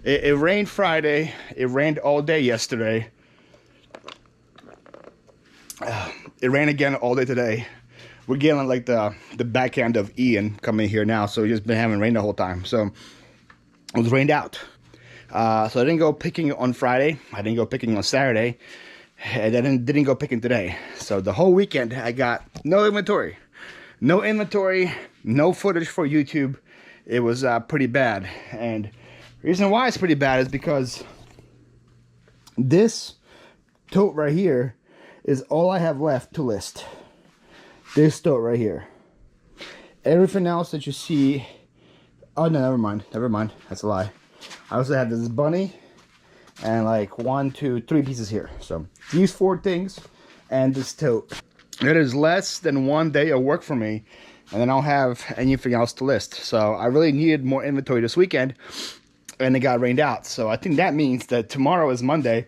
It rained Friday. It rained all day yesterday. It rained again all day today. We're getting like the back end of Ian coming here now, so it's just been having rain the whole time. So it was rained out. So I didn't go picking on Friday. I didn't go picking on Saturday. And I didn't go picking today. So the whole weekend I got no inventory. No inventory, no footage for YouTube. It was pretty bad. And the reason why it's pretty bad is because this tote right here is all I have left to list. This tote right here. Everything else that you see, oh no, never mind, that's a lie. I also have this bunny and like 1, 2, 3 pieces here. So these 4 things and this tote. It is less than 1 day of work for me, and then I don't have anything else to list. So I really needed more inventory this weekend, and it got rained out. So I think that means that tomorrow is Monday.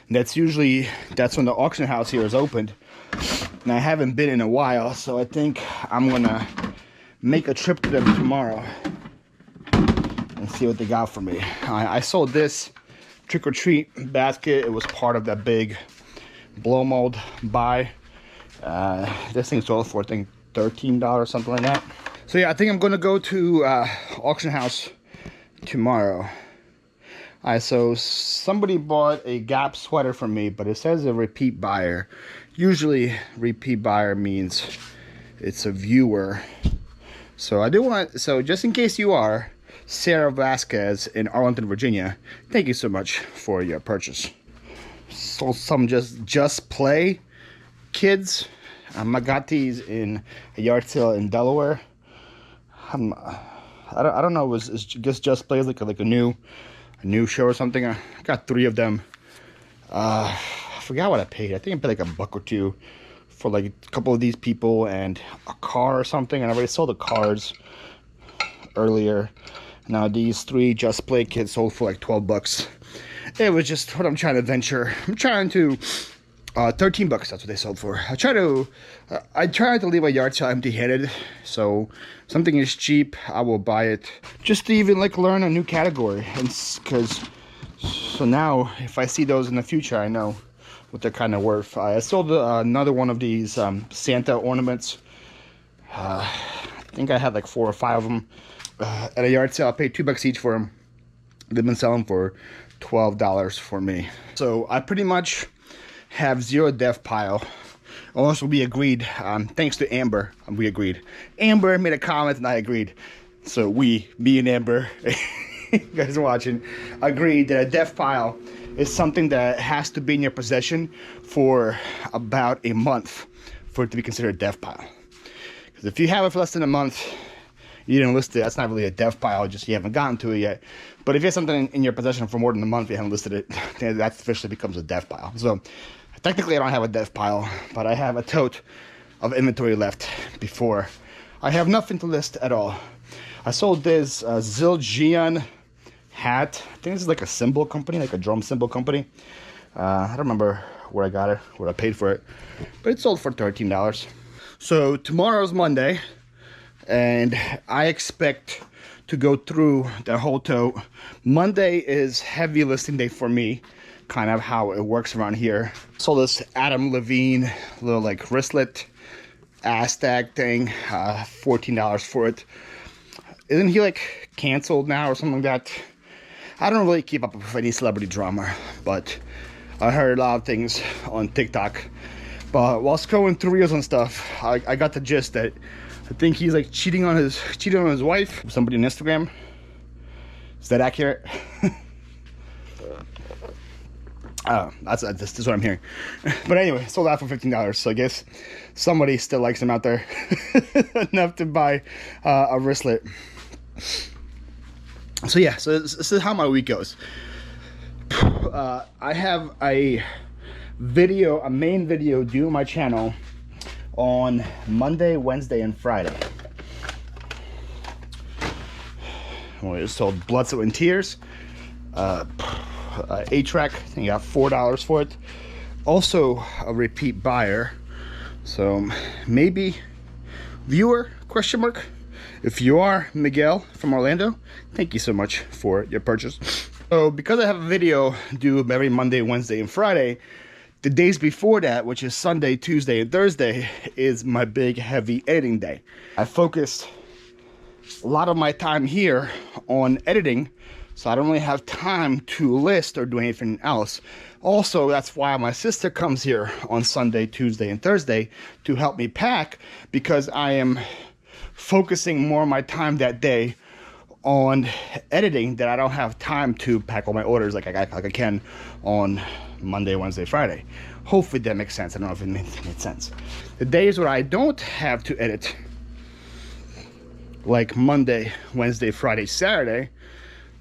That's when the auction house here is opened, and I haven't been in a while. So I think I'm gonna make a trip to them tomorrow and see what they got for me. I sold this trick-or-treat basket. It was part of that big blow mold buy. This thing sold for, I think, $13, something like that. So yeah, I think I'm gonna go to auction house tomorrow. So somebody bought a Gap sweater from me, but it says a repeat buyer. Usually repeat buyer means it's a viewer. So just in case you are Sarah Vasquez in Arlington, Virginia, thank you so much for your purchase. Sold some just play kids. I got these in a yard sale in Delaware. I don't know. It's just play like a new show or something. I got 3 of them. I forgot what I paid. I think I paid like $1 or $2 for like a couple of these people and a car or something. And I already sold the cars earlier. Now these 3 just play kids sold for like $12. It was just what I'm trying to venture. I'm trying to $13. That's what they sold for. I try to leave a yard sale empty-handed. So something is cheap, I will buy it. Just to even like learn a new category, and so now if I see those in the future, I know what they're kind of worth. I sold another one of these Santa ornaments. I think I had like 4 or 5 of them at a yard sale. I paid $2 each for them. They've been selling for $12 for me. So I pretty much have 0 dev pile. Also, we agreed, thanks to Amber, we agreed. Amber made a comment and I agreed. So me and Amber, you guys watching, agreed that a dev pile is something that has to be in your possession for about a month for it to be considered a dev pile. Because if you have it for less than a month, you didn't list it, that's not really a dev pile, just you haven't gotten to it yet. But if you have something in your possession for more than a month, you haven't listed it, then that officially becomes a dev pile. So technically I don't have a dev pile, but I have a tote of inventory left before. I have nothing to list at all. I sold this Zildjian hat. I think this is like a cymbal company, like a drum cymbal company. I don't remember where I got it, what I paid for it, but it sold for $13. So tomorrow's Monday, and I expect to go through the whole tote. Monday is heavy listing day for me, kind of how it works around here. Sold this Adam Levine little like wristlet Aztec thing, $14 for it. Isn't he like canceled now or something like that? I don't really keep up with any celebrity drama, but I heard a lot of things on TikTok. But while scrolling through reels and stuff, I got the gist that I think he's like cheating on his wife, somebody on Instagram. Is that accurate? This is what I'm hearing. But anyway, sold out for $15. So I guess somebody still likes him out there enough to buy a wristlet. So yeah, so this is how my week goes. I have a main video due on my channel on Monday, Wednesday, and Friday. We sold Blood, Sweat, and Tears. 8-track, I think I got $4 for it. Also a repeat buyer. So maybe viewer, question mark. If you are Miguel from Orlando, thank you so much for your purchase. So because I have a video due every Monday, Wednesday, and Friday, the days before that, which is Sunday, Tuesday, and Thursday, is my big heavy editing day. I focused a lot of my time here on editing, so I don't really have time to list or do anything else. Also, that's why my sister comes here on Sunday, Tuesday, and Thursday to help me pack, because I am focusing more of my time that day on editing that I don't have time to pack all my orders like I can on Monday, Wednesday, Friday. Hopefully that makes sense. I don't know if it made sense. The days where I don't have to edit, like Monday, Wednesday, Friday, Saturday,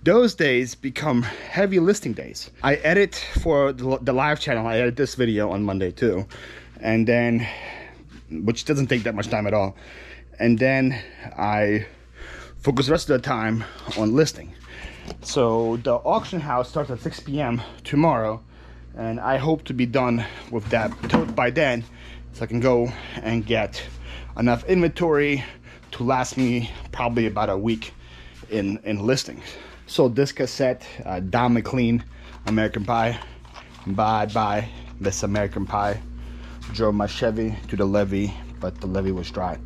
those days become heavy listing days. I edit for the live channel. I edit this video on Monday too, and then, which doesn't take that much time at all, and then I focus the rest of the time on listing. So the auction house starts at 6 p.m. tomorrow, and I hope to be done with that by then, so I can go and get enough inventory to last me probably about a week in listings. So this cassette, Don McLean, American Pie. Bye, Miss American Pie. Drove my Chevy to the levee, but the levee was dry.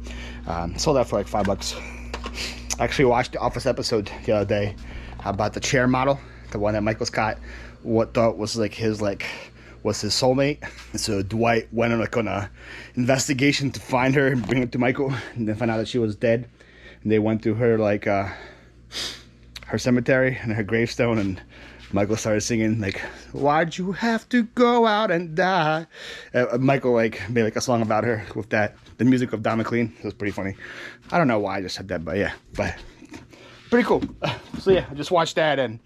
Sold that for like $5. Actually watched the Office episode the other day about the chair model, the one that Michael Scott thought was like his soulmate. And so Dwight went on like on a investigation to find her and bring it to Michael, and then found out that she was dead. And they went through her like her cemetery and her gravestone, and Michael started singing like, "Why'd you have to go out and die?" Michael like made like a song about her with that, the music of Don McLean. It was pretty funny. I don't know why I just said that, but yeah, but pretty cool. So yeah, I just watched that and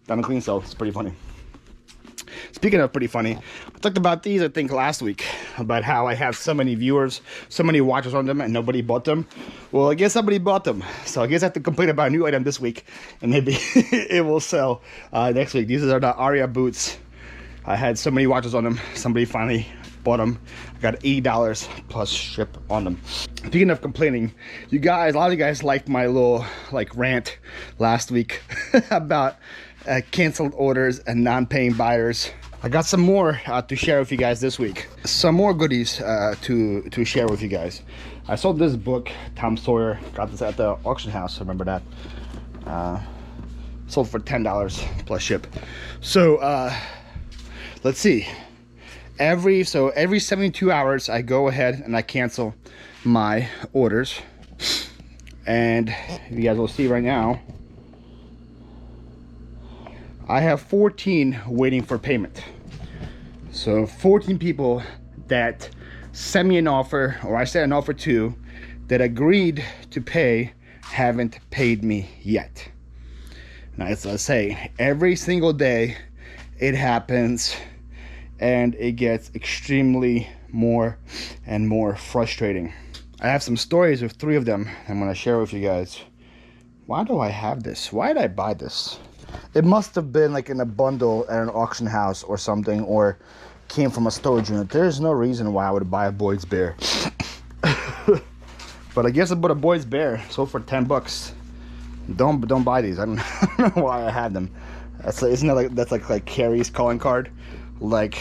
Don McLean, so it's pretty funny. Speaking of pretty funny, I talked about these I think last week, about how I have so many viewers, so many watchers on them, and nobody bought them. Well, I guess somebody bought them, so I guess I have to complain about a new item this week, and maybe it will sell next week. These are the Aria boots. I had so many watchers on them, somebody finally bought them. I got $80 plus ship on them. Speaking of complaining, you guys, a lot of you guys liked my little like rant last week about canceled orders and non-paying buyers. I got some more to share with you guys this week. Some more goodies to share with you guys. I sold this book, Tom Sawyer. Got this at the auction house. I remember that. Sold for $10 plus ship. So let's see. Every 72 hours, I go ahead and I cancel my orders. And you guys will see right now, I have 14 waiting for payment. So 14 people that sent me an offer, or I sent an offer to, that agreed to pay, haven't paid me yet. Now, as I say, every single day it happens, and it gets extremely more and more frustrating. I have some stories with 3 of them I'm going to share with you guys. Why do I have this? Why did I buy this? It must have been like in a bundle at an auction house or something, or came from a storage unit. There's no reason why I would buy a Boyd's Bear. But I guess I bought a Boyd's Bear, sold for $10. Don't buy these. I don't know why I had them. That's like, isn't that like, that's like Carrie's calling card, like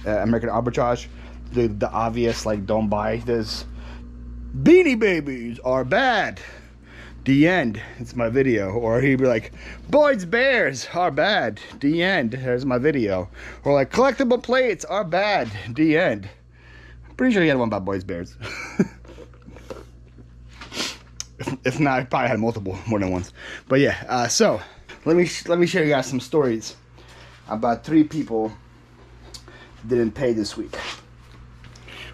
American Arbitrage, the obvious like don't buy this. Beanie Babies are bad. The end. It's my video. Or he'd be like, Boyd's Bears are bad. The end. There's my video. Or like, collectible plates are bad. The end. I'm pretty sure he had one about Boyd's Bears. if not, I probably had more than once. But yeah, so let me share you guys some stories about 3 people that didn't pay this week.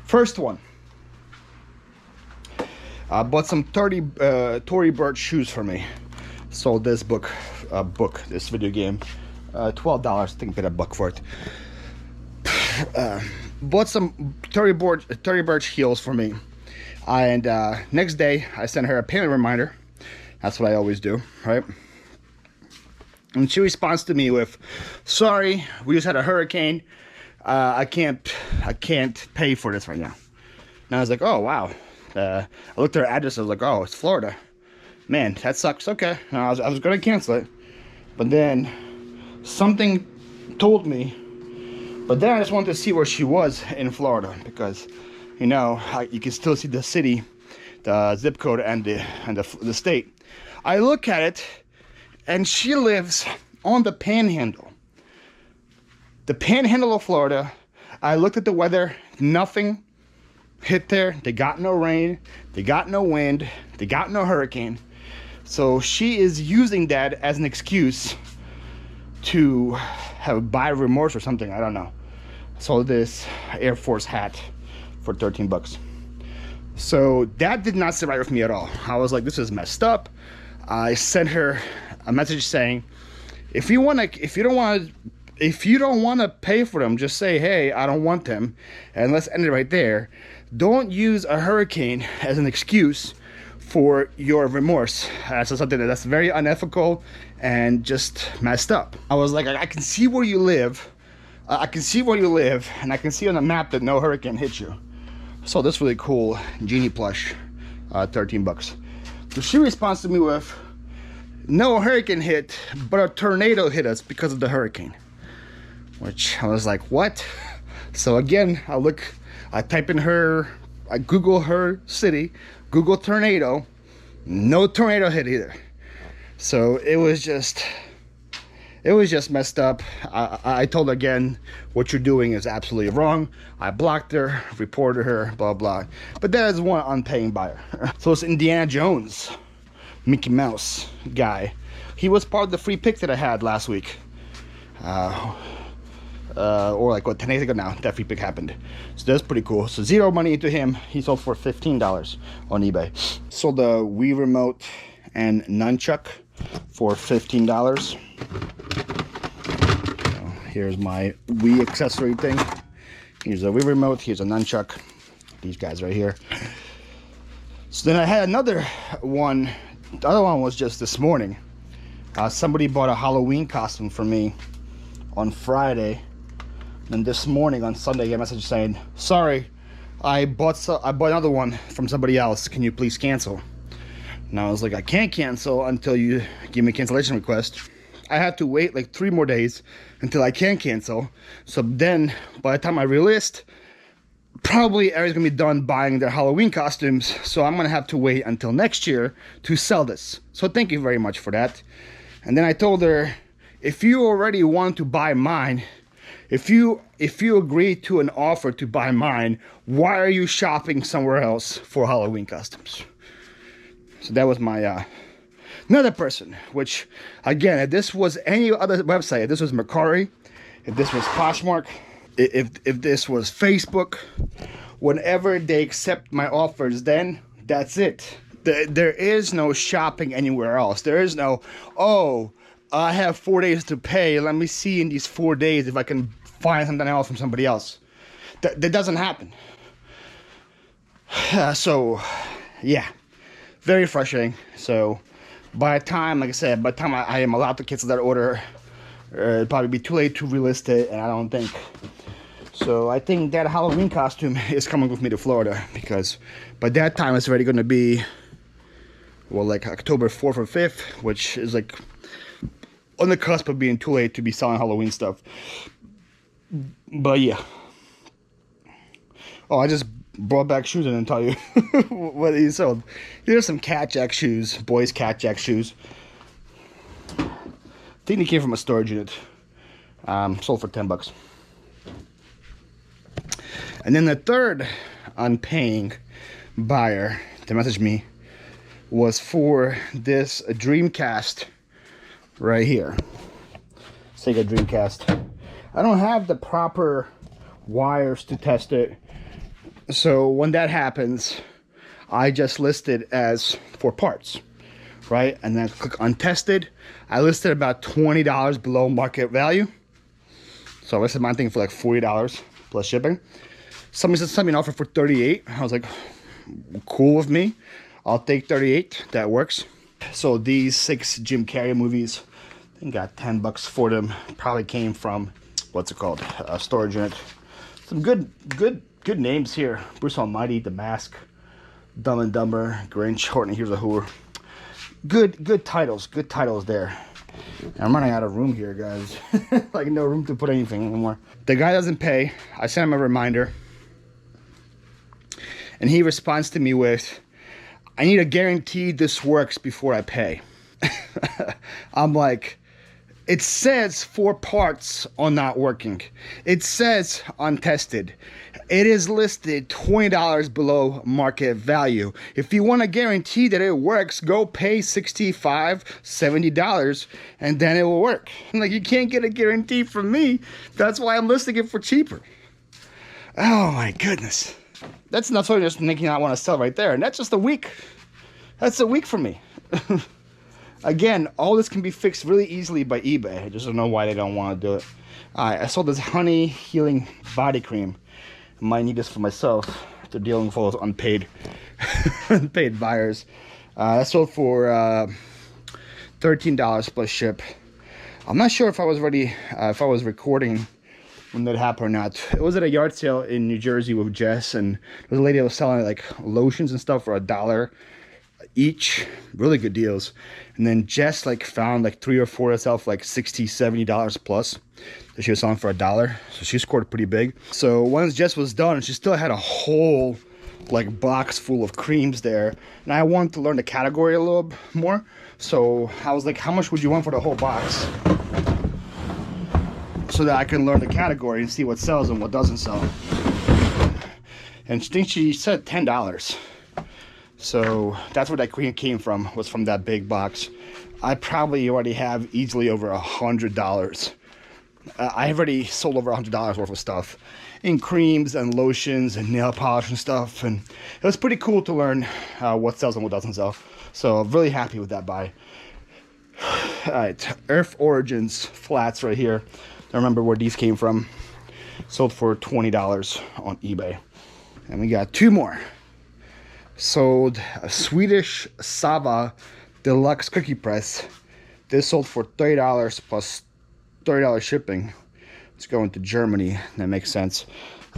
First one. I bought some Tory Burch shoes for me. Sold this this video game, $12. I think I paid $1 for it. Bought some Tory Burch heels for me, and next day I sent her a payment reminder. That's what I always do, right? And she responds to me with, "Sorry, we just had a hurricane. I can't pay for this right now." And I was like, "Oh wow." I looked at her address. I was like, "Oh, it's Florida." man, that sucks. Okay, I was gonna cancel it, but then something told me. But then I just wanted to see where she was in Florida, because you know you can still see the city, the zip code, and the state. I look at it, and she lives on the Panhandle. The Panhandle of Florida. I looked at the weather. Nothing hit there. They got no rain. They got no wind. They got no hurricane. So she is using that as an excuse to have a buyer remorse or something. I don't know. Sold this Air Force hat for 13 bucks. So that did not sit right with me at all. I was like, this is messed up. I sent her a message saying, if you don't want to pay for them, just say, hey, I don't want them, and let's end it right there. Don't use a hurricane as an excuse for your remorse. That's something that's very unethical and just messed up. I was like, I can see where you live. I can see where you live, and I can see on the map that no hurricane hit you. So this really cool genie plush, 13 bucks. So she responds to me with, no hurricane hit, but a tornado hit us because of the hurricane. Which I was like, what? So again, I type in I Google her city, Google tornado, no tornado hit either. So it was just messed up. I told her again, what you're doing is absolutely wrong. I blocked her, reported her, blah, blah. But that is one unpaying buyer. So it's Indiana Jones, Mickey Mouse guy. He was part of the free pick that I had last week. Or like 10 days ago now, that free pick happened. So that's pretty cool. So zero money into him. He sold for $15 on eBay. Sold the Wii remote and nunchuck for $15. Here's my Wii accessory thing. Here's a Wii remote. Here's a nunchuck. These guys right here. So then I had another one. The other one was just this morning. Somebody bought a Halloween costume for me on Friday. And this morning on Sunday, I got a message saying, sorry, I bought another one from somebody else. Can you please cancel? And I was like, I can't cancel until you give me a cancellation request. I had to wait like 3 more days until I can cancel. So then, by the time I relist, probably everyone's gonna be done buying their Halloween costumes. So I'm gonna have to wait until next year to sell this. So thank you very much for that. And then I told her, if you already want to buy mine, if you agree to an offer to buy mine, why are you shopping somewhere else for Halloween costumes? So that was my another person, which again, if this was any other website, if this was Mercari, if this was Poshmark, if this was Facebook, whenever they accept my offers, then that's it. There is no shopping anywhere else. There is no, oh, I have 4 days to pay. Let me see in these 4 days if I can find something else from somebody else. That doesn't happen. So, yeah, very frustrating. So, by the time, like I said, by the time I am allowed to cancel that order, it'd probably be too late to relist it, and I don't think. So, I think that Halloween costume is coming with me to Florida, because by that time it's already going to be, well, like October 4th or 5th, which is like on the cusp of being too late to be selling Halloween stuff. But yeah. Oh, I just brought back shoes and didn't tell you what he sold. Here's some Cat Jack shoes, boys Cat Jack shoes. I think they came from a storage unit. Sold for 10 bucks. And then the third unpaying buyer that messaged me was for this Dreamcast right here. Sega Dreamcast. I don't have the proper wires to test it. So when that happens, I just list it as for parts, right? And then click untested. I listed about $20 below market value. So I listed mine thing for like $40 plus shipping. Somebody sent me an offer for $38. I was like, cool with me. I'll take $38. That works. So these 6 Jim Carrey movies, I think got 10 bucks for them. Probably came from, what's it called? A storage unit. Some good names here. Bruce Almighty, The Mask, Dumb and Dumber, Grinch, Horton Hears a Who. good titles there. I'm running out of room here, guys. Like no room to put anything anymore. The guy doesn't pay. I sent him a reminder, and he responds to me with, I need a guarantee this works before I pay. I'm like, it says 4 parts are not working. It says untested. It is listed $20 below market value. If you want to guarantee that it works, go pay $65, $70, and then it will work. Like, you can't get a guarantee from me. That's why I'm listing it for cheaper. Oh my goodness. That's not so just making I want to sell right there. And that's just a week. That's a week for me. Again, all this can be fixed really easily by eBay. I just don't know why they don't want to do it. Alright, I saw this honey healing body cream. I might need this for myself after dealing with all those unpaid buyers. That sold for $13 plus ship. I'm not sure if I was ready, if I was recording when that happened or not. It was at a yard sale in New Jersey with Jess, and there was a lady that was selling like lotions and stuff for $1 each. Really good deals. And then Jess like found like 3 or 4 herself, like $60, $70 plus that she was selling for $1. So she scored pretty big. So once Jess was done, she still had a whole like box full of creams there, and I wanted to learn the category a little more. So I was like, how much would you want for the whole box, so that I can learn the category and see what sells and what doesn't sell. And I think she said $10. So that's where that cream came from, was from that big box. I probably already have easily over $100. I've already sold over $100 worth of stuff in creams and lotions and nail polish and stuff, and it was pretty cool to learn what sells and what doesn't sell. So I'm really happy with that buy. All right, Earth Origins flats right here. I remember where these came from. Sold for $20 on eBay. And we got 2 more. Sold a Swedish Sava Deluxe Cookie Press. This sold for $30 plus $30 shipping. It's going to Germany. That makes sense.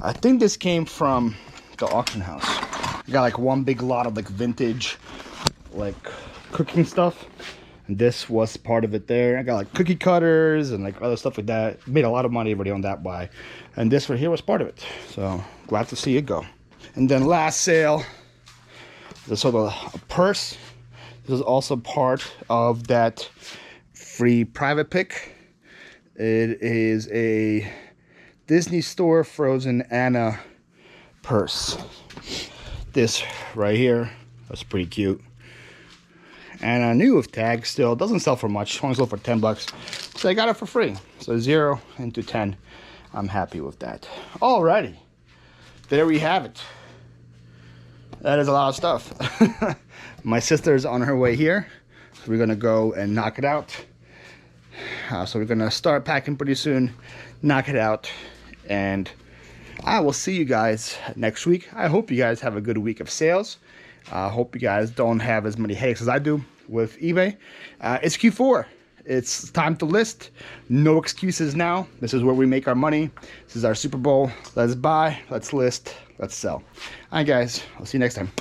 I think this came from the auction house. I got like one big lot of like vintage like cooking stuff, and this was part of it there. I got like cookie cutters and like other stuff like that. Made a lot of money already on that buy, and this right here was part of it. So glad to see it go. And then last sale, this sort of a purse. This is also part of that free private pick. It is a Disney Store Frozen Anna purse. This right here, that's pretty cute. And I knew with tags still, doesn't sell for much, only sold for $10. So I got it for free. So 0 into 10. I'm happy with that. Alrighty. There we have it. That is a lot of stuff. My sister's on her way here. So we're gonna go and knock it out. So we're gonna start packing pretty soon, knock it out, and I will see you guys next week. I hope you guys have a good week of sales. I hope you guys don't have as many headaches as I do with eBay. It's Q4. It's time to list. No excuses now. This is where we make our money. This is our Super Bowl. Let's buy, let's list, let's sell. All right, guys. I'll see you next time.